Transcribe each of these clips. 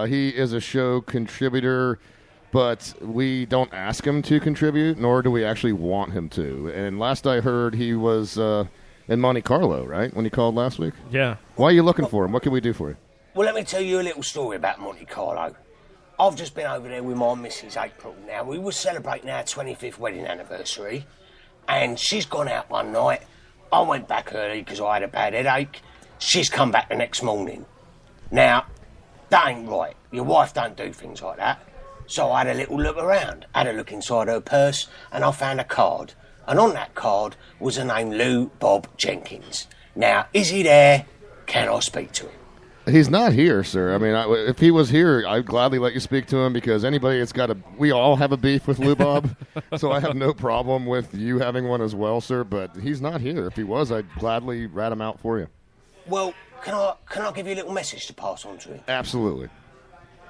He is a show contributor, but we don't ask him to contribute, nor do we actually want him to. And last I heard, he was in Monte Carlo, right, when he called last week? Yeah. Why are you looking for him? What can we do for you? Well, let me tell you a little story about Monte Carlo. I've just been over there with my missus, April. Now, we were celebrating our 25th wedding anniversary, and she's gone out one night. I went back early because I had a bad headache. She's come back the next morning. Now, that ain't right. Your wife don't do things like that. So I had a little look around, had a look inside her purse, and I found a card. And on that card was the name Lou Bob Jenkins. Now, is he there? Can I speak to him? He's not here, sir. I mean, if he was here, I'd gladly let you speak to him because anybody that's got we all have a beef with Lou Bob, so I have no problem with you having one as well, sir, but he's not here. If he was, I'd gladly rat him out for you. Well, can I give you a little message to pass on to him? Absolutely.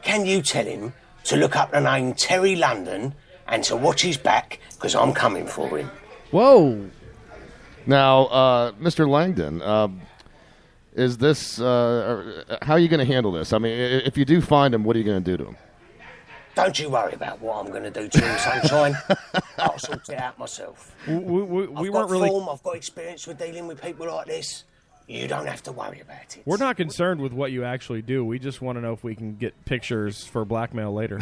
Can you tell him to look up the name Terry London and to watch his back because I'm coming for him? Whoa. Now, Mr. Langdon, is this, how are you going to handle this? I mean, if you do find him, what are you going to do to him? Don't you worry about what I'm going to do to him, Sunshine. I'll sort it out myself. We weren't really... I've got experience with dealing with people like this. You don't have to worry about it. We're not concerned with what you actually do. We just want to know if we can get pictures for blackmail later.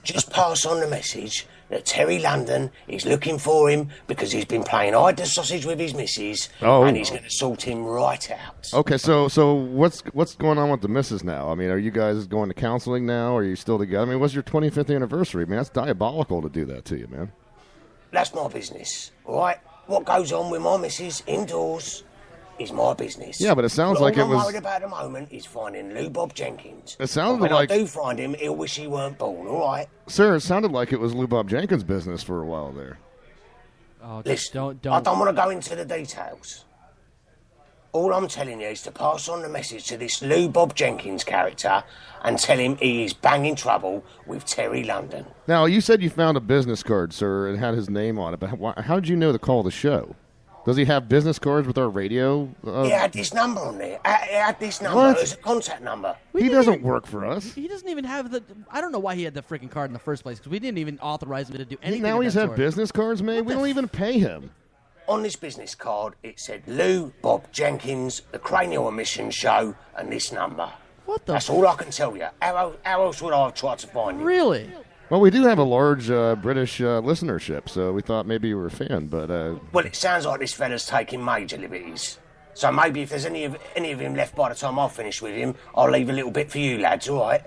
Just pass on the message that Terry London is looking for him because he's been playing hide the sausage with his missus, and he's going to sort him right out. Okay, so what's going on with the missus now? I mean, are you guys going to counseling now? Are you still together? I mean, what's your 25th anniversary? I mean, that's diabolical to do that to you, man. That's my business, all right? What goes on with my missus indoors is my business. Yeah, but it sounds like it was... All I'm worried about at the moment is finding Lou Bob Jenkins. It sounded when like... I do find him, he'll wish he weren't born, all right? Sir, it sounded like it was Lou Bob Jenkins' business for a while there. Oh, Listen, don't. I don't want to go into the details. All I'm telling you is to pass on the message to this Lou Bob Jenkins character and tell him he is banging trouble with Terry London. Now, you said you found a business card, sir, and had his name on it, but how did you know to call the show? Does he have business cards with our radio? He had this number on there. He had this number. What? It's a contact number. He doesn't work for us. He doesn't even have the... I don't know why he had the freaking card in the first place, because we didn't even authorize him to do anything. Now of he's that had sort. business cards made? We don't even pay him. On this business card, it said Lou Bob Jenkins, the Cranial Emission Show, and this number. What the... That's all I can tell you. How else would I have tried to find him? Really? Well, we do have a large British listenership, so we thought maybe you were a fan, but... Well, it sounds like this fella's taking major liberties. So maybe if there's any of him left by the time I've finished with him, I'll leave a little bit for you lads, all right?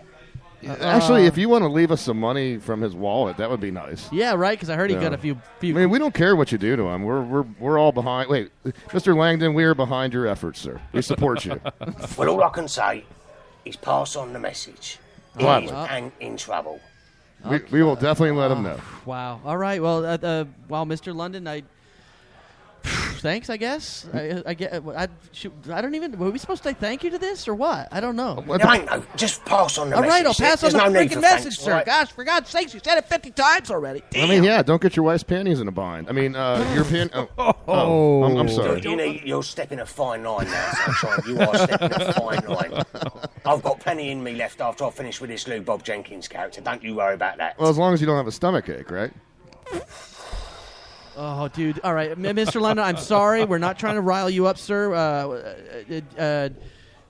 Actually, if you want to leave us some money from his wallet, that would be nice. Yeah, right, because I heard he got a few... I mean, we don't care what you do to him. We're all behind... Wait, Mr. Langdon, we are behind your efforts, sir. We support you. Well, all I can say is pass on the message. He's in trouble. We will definitely let him know. Wow. All right. Well, Mr. London, thanks, I guess. I don't even... Were we supposed to say thank you to this or what? I don't know. Just pass on the message. All right, I'll pass on the freaking message, sir. Right? Gosh, for God's sakes, you said it 50 times already. Damn. I mean, yeah, don't get your wife's panties in a bind. I mean, your pan... I'm sorry. You're stepping a fine line now, Sunshine. You are stepping a fine line. I've got plenty in me left after I finish with this Lou Bob Jenkins character. Don't you worry about that. Well, as long as you don't have a stomach ache, right? Oh, dude. All right. Mr. London, I'm sorry. We're not trying to rile you up, sir.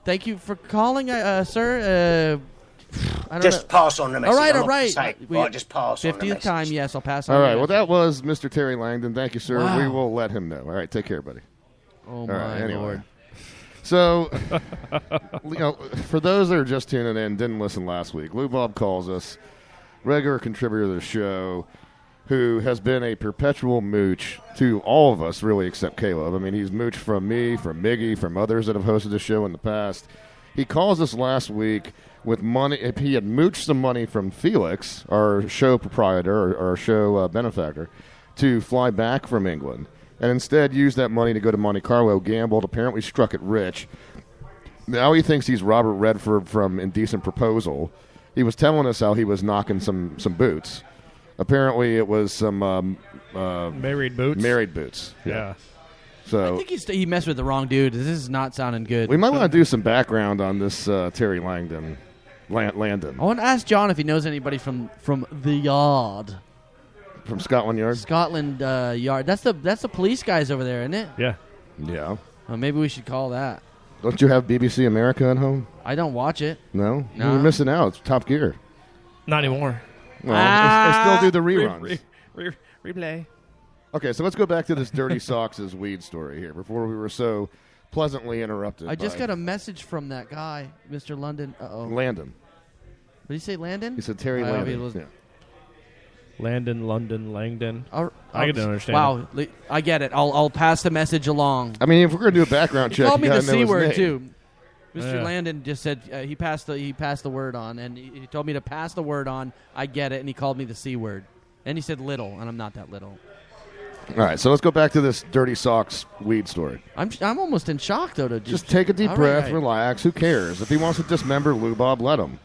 Thank you for calling, sir. Just pass on the message. All right. Just pass on the message. 50th time, yes, I'll pass on All the right. message. Well, that was Mr. Terry Langdon. Thank you, sir. Wow. We will let him know. All right. Take care, buddy. Oh, my Lord. So, for those that are just tuning in, didn't listen last week, Lou Bob calls us, regular contributor to the show, who has been a perpetual mooch to all of us, really, except Caleb. I mean, he's mooched from me, from Miggy, from others that have hosted the show in the past. He calls us last week with money. If he had mooched some money from Felix, our show proprietor, or our show benefactor, to fly back from England, and instead used that money to go to Monte Carlo, gambled, apparently struck it rich. Now he thinks he's Robert Redford from Indecent Proposal. He was telling us how he was knocking some boots. Apparently it was some... married boots? Married boots. Yeah. So I think he messed with the wrong dude. This is not sounding good. we might want to do some background on this Terry Landon. I want to ask John if he knows anybody from the Yard. From Scotland Yard? Scotland Yard. That's the police guys over there, isn't it? Yeah. Yeah. Well, maybe we should call that. Don't you have BBC America at home? I don't watch it. No? No. You're missing out. It's Top Gear. Not anymore. Well, they still do the reruns. Replay. Okay, so let's go back to this Dirty Socks' weed story here before we were so pleasantly interrupted. I just by got a message from that guy, Mr. London. Uh-oh. Landon. Did he say Landon? He said Terry Oh, Landon. he was- Yeah. Landon, London, Langdon. I can understand. Wow, I get it. I'll pass the message along. I mean, if we're going to do a background check, Called me you the gotta know C his word name. too. Mr. Yeah. Landon just said he passed the word on, and he told me to pass the word on. I get it, and he called me the C word, and he said little, and I'm not that little. All right, so let's go back to this Dirty Socks weed story. I'm almost in shock though. To Just take a deep All breath, right. relax. Who cares? If he wants to dismember Lou Bob, let him.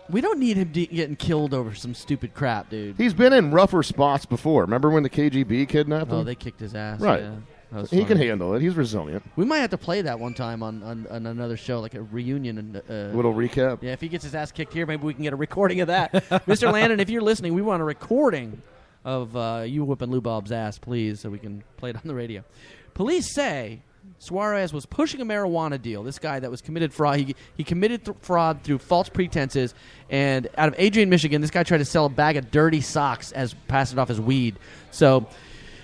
We don't need him getting killed over some stupid crap, dude. He's been in rougher spots before. Remember when the KGB kidnapped him? Oh, they kicked his ass. Right. Yeah. That was He can funny. handle it. He's resilient. We might have to play that one time on another show, like a reunion. And Little recap. yeah, if he gets his ass kicked here, maybe we can get a recording of that. Mr. Landon, if you're listening, we want a recording of you whipping Lou Bob's ass, please, so we can play it on the radio. Police say Suarez was pushing a marijuana deal. This guy that was committed fraud, he committed fraud through false pretenses. And out of Adrian, Michigan, this guy tried to sell a bag of dirty socks as pass it off as weed. So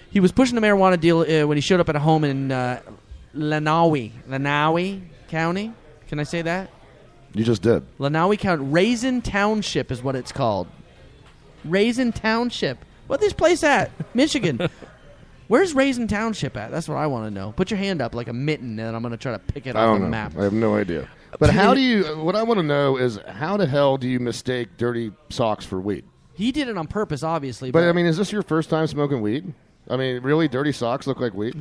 he was pushing the marijuana deal when he showed up at a home in Lenawi County. Can I say that? You just did. Lenawi County. Raisin Township is what it's called. Raisin Township. What this place at? Michigan. Where's Raisin Township at? That's what I want to know. Put your hand up like a mitten, and I'm going to try to pick it I off don't the know. map. I have no idea. But how do you? What I want to know is how the hell do you mistake dirty socks for weed? He did it on purpose, obviously. But I mean, is this your first time smoking weed? I mean, really, dirty socks look like weed?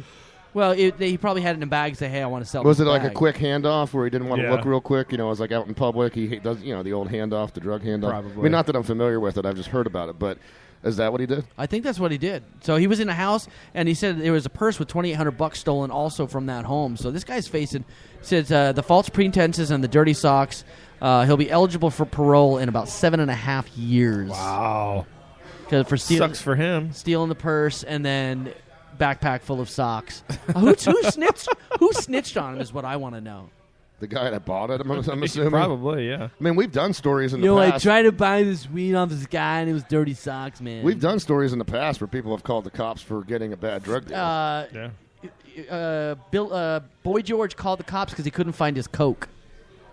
well, he probably had it in a bag and say, "Hey, I want to sell." Was this it like a bag." quick handoff where he didn't want to Yeah. look real quick? You know, it was like out in public. He does, the old handoff, the drug handoff. Probably. I mean, not that I'm familiar with it. I've just heard about it. But is that what he did? I think that's what he did. So he was in a house, and he said there was a purse with $2,800 stolen also from that home. So this guy's facing, says the false pretenses and the dirty socks. He'll be eligible for parole in about 7.5 years. Wow. For Sucks for him. stealing the purse and then backpack full of socks. Who snitched? Who snitched on him is what I want to know. The guy that bought it, I'm assuming. Probably, yeah. I mean, we've done stories in the I past. tried to buy this weed off this guy, and it was dirty socks, man. We've done stories in the past where people have called the cops for getting a bad drug deal. Yeah. Boy George called the cops because he couldn't find his coke.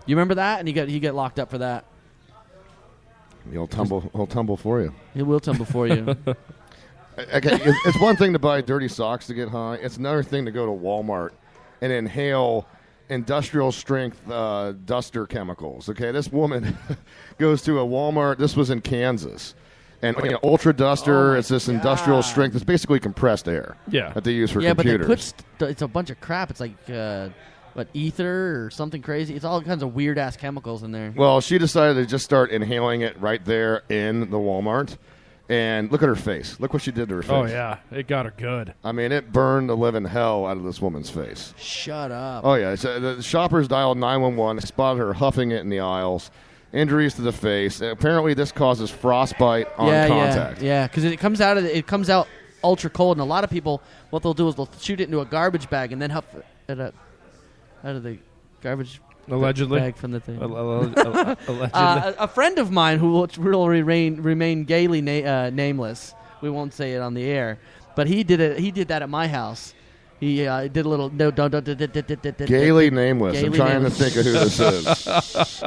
You remember that? And he got locked up for that. He'll tumble for you. He will tumble for you. Okay, it's one thing to buy dirty socks to get high. It's another thing to go to Walmart and inhale industrial strength duster chemicals. Okay, this woman goes to a Walmart. This was in Kansas, and Ultra Duster. It's this industrial strength. It's basically compressed air. Yeah. that they use for yeah, computers. but they put it's a bunch of crap. It's like ether or something crazy. It's all kinds of weird ass chemicals in there. Well, she decided to just start inhaling it right there in the Walmart. And look at her face. Look what she did to her face. Oh, yeah. It got her good. I mean, it burned the living hell out of this woman's face. Shut up. Oh, yeah. So the shoppers dialed 911, spotted her huffing it in the aisles, injuries to the face. Apparently, this causes frostbite on contact. Yeah, because it comes out ultra cold, and a lot of people, what they'll do is they'll shoot it into a garbage bag and then huff it out of the garbage Allegedly. bag from the thing. Allegedly. A friend of mine who will remain gaily nameless. We won't say it on the air, but he did it. He did that at my house. He did a little no don't Gaily nameless. I'm Gaily trying nameless. to think of who this is.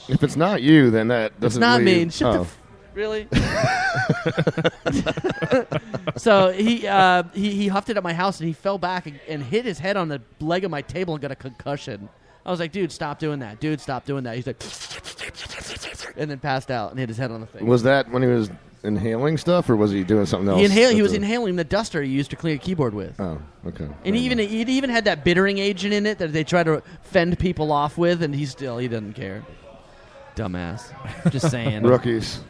If it's not you, then that doesn't. It's not leave- me. Shut the really? So he huffed it at my house and he fell back and hit his head on the leg of my table and got a concussion. I was like, dude, stop doing that. Dude, stop doing that. He's like, and then passed out and hit his head on the thing. Was that when he was inhaling stuff, or was he doing something else? He was inhaling the duster he used to clean a keyboard with. Oh, okay. And he even had that bittering agent in it that they try to fend people off with, and he doesn't care. Dumbass. Just saying. Rookies.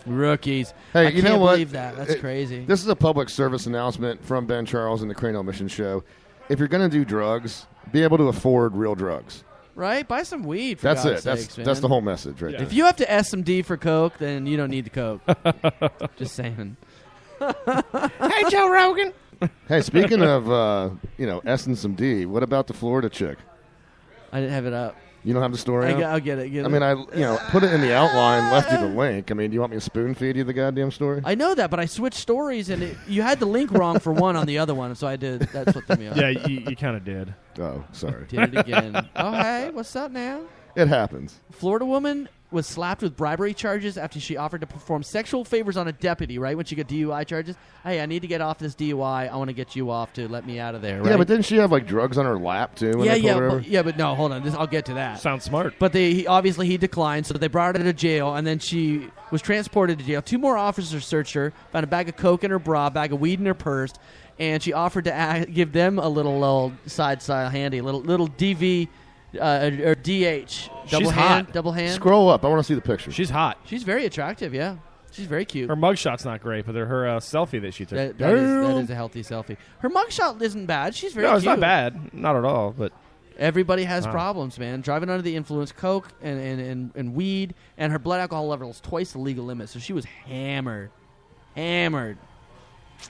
Hey, you can't know what? believe that. That's crazy. This is a public service announcement from Ben Charles and the Cranial Mission Show. If you're going to do drugs, be able to afford real drugs. Right? Buy some weed, for That's God's it. sakes, That's the whole message right Yeah. there. If you have to S some D for Coke, then you don't need the Coke. Just saying. Hey, Joe Rogan. Hey, speaking of, S and some D, what about the Florida chick? I didn't have it up. You don't have the story out? I'll get it. I mean, I put it in the outline, left you the link. I mean, do you want me to spoon feed you the goddamn story? I know that, but I switched stories, and you had the link wrong for one on the other one, so I did. That's what threw me off. Yeah, you kind of did. Oh, sorry. Did it again. Oh, hey, what's up now? It happens. Florida woman was slapped with bribery charges after she offered to perform sexual favors on a deputy, right? When she got DUI charges. Hey, I need to get off this DUI. I want to get you off to let me out of there, right? Yeah, but didn't she have, drugs on her lap, too? When they pulled her over? But no, hold on. I'll get to that. Sounds smart. But obviously he declined, so they brought her to jail, and then she was transported to jail. 2 more officers searched her, found a bag of coke in her bra, a bag of weed in her purse, and she offered to give them a little side handy, little DV or DH. She's hot. Double hand. Scroll up. I want to see the picture. She's hot. She's very attractive, yeah. She's very cute. Her mugshot's not great, but her selfie that she took. That is a healthy selfie. Her mugshot isn't bad. She's very No, cute. it's not bad. Not at all, but... Everybody has problems, man. Driving under the influence, coke and weed, and her blood alcohol level is twice the legal limit, so she was hammered.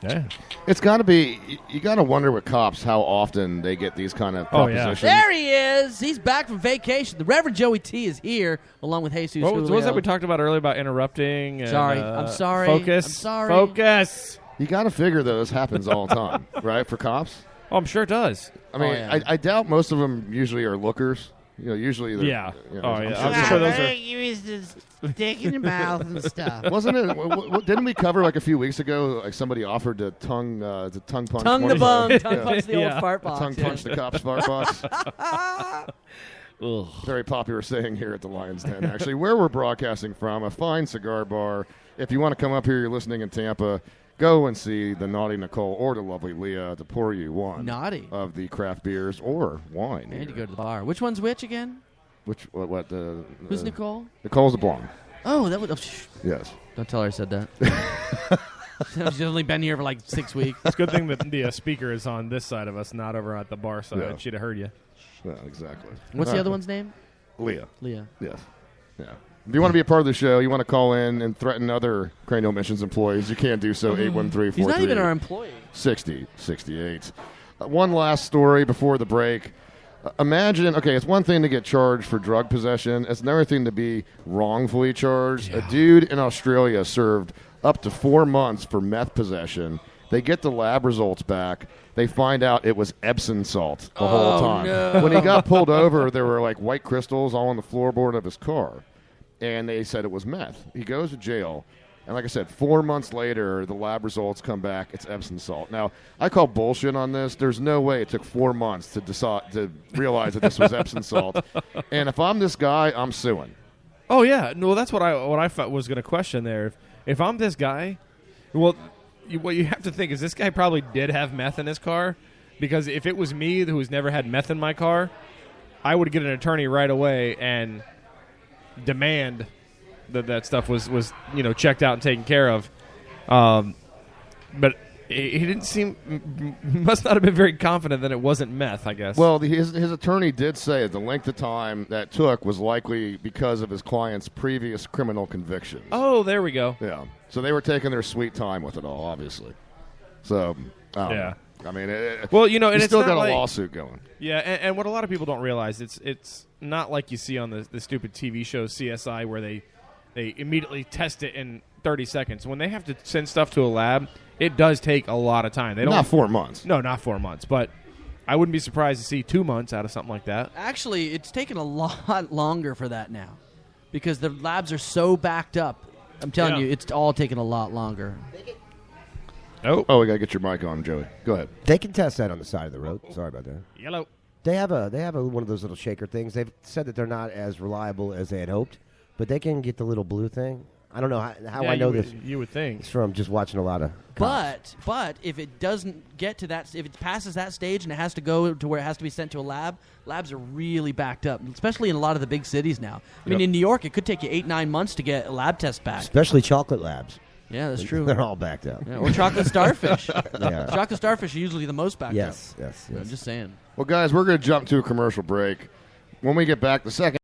Yeah. It's got to be. You got to wonder with cops how often they get these kind of Oh, yeah. propositions. There he is. He's back from vacation. The Reverend Joey T is here, along with Jesus. What was Julio. that we talked about earlier about interrupting? And, Sorry. I'm sorry. Focus. I'm sorry. Focus. You got to figure this happens all the time, right? For cops. Oh, I'm sure it does. I mean, yeah. I doubt most of them usually are lookers. Usually they're. Yeah. Oh, I'm yeah. sure I'm sure those are... Use this dick in your mouth and stuff. Wasn't it? Didn't we cover a few weeks ago? Somebody offered to tongue punch. Tongue one the of bung. Tongue punch the Yeah. old fart box. Tongue yeah. punch the cop's fart box. Ugh. Very popular saying here at the Lion's Den, actually, where we're broadcasting from, a fine cigar bar. If you want to come up here, you're listening in Tampa, go and see the naughty Nicole or the lovely Leah to pour you one Naughty. of the craft beers or wine. I need to here. go to the bar. Which one's which again? What Who's Nicole? Nicole's a blonde. Oh, that would. Oh, shh. Yes. Don't tell her I said that. She's only been here for like 6 weeks. It's a good thing that the speaker is on this side of us, not over at the bar side. Yeah. She'd have heard you. Yeah, exactly. What's All the right. other one's name? Leah. Leah. Yes. Yeah. If you want to be a part of the show, you want to call in and threaten other Cranial Missions employees, you can do so. 813 He's not even our employee. 6068. One last story before the break. Imagine, okay, it's one thing to get charged for drug possession. It's another thing to be wrongfully charged. Yeah. A dude in Australia served up to 4 months for meth possession. They get the lab results back. They find out it was Epsom salt the whole time. No. When he got pulled over, there were like white crystals all on the floorboard of his car. And they said it was meth. He goes to jail. And like I said, 4 months later, the lab results come back. It's Epsom salt. Now, I call bullshit on this. There's no way it took 4 months to decide to realize that this was Epsom salt. And if I'm this guy, I'm suing. Oh yeah, no, that's what I thought was going to question there. If I'm this guy, well, what you have to think is this guy probably did have meth in his car, because if it was me who's never had meth in my car, I would get an attorney right away and demand that stuff was checked out and taken care of. But he didn't must not have been very confident that it wasn't meth, I guess. Well, his attorney did say the length of time that took was likely because of his client's previous criminal convictions. Oh, there we go. Yeah. So they were taking their sweet time with it all, obviously. So, Yeah. I mean, Well, and he's it's still not got like, a lawsuit going. Yeah, and what a lot of people don't realize, it's not like you see on the stupid TV show CSI where they immediately test it in 30 seconds. When they have to send stuff to a lab, it does take a lot of time. They don't Not 4 months. No, not 4 months, but I wouldn't be surprised to see 2 months out of something like that. Actually, it's taken a lot longer for that now because the labs are so backed up. I'm telling Yeah. you, it's all taking a lot longer. Oh, we got to get your mic on, Joey. Go ahead. They can test that on the side of the road. Sorry about that. Yellow. They have a one of those little shaker things. They've said that they're not as reliable as they had hoped, but they can get the little blue thing. I don't know how Yeah, I know you this. You would think. It's from just watching a lot of cops. But if it doesn't get to that, if it passes that stage and it has to go to where it has to be sent to a lab, labs are really backed up, especially in a lot of the big cities now. I mean, in New York, it could take you 8-9 months to get a lab test back. Especially chocolate labs. Yeah, that's true. They're all backed up. Yeah, or chocolate starfish. Yeah. Chocolate starfish are usually the most backed Yes, up. yes, I'm yes. just saying. Well, guys, we're going to jump to a commercial break. When we get back, the second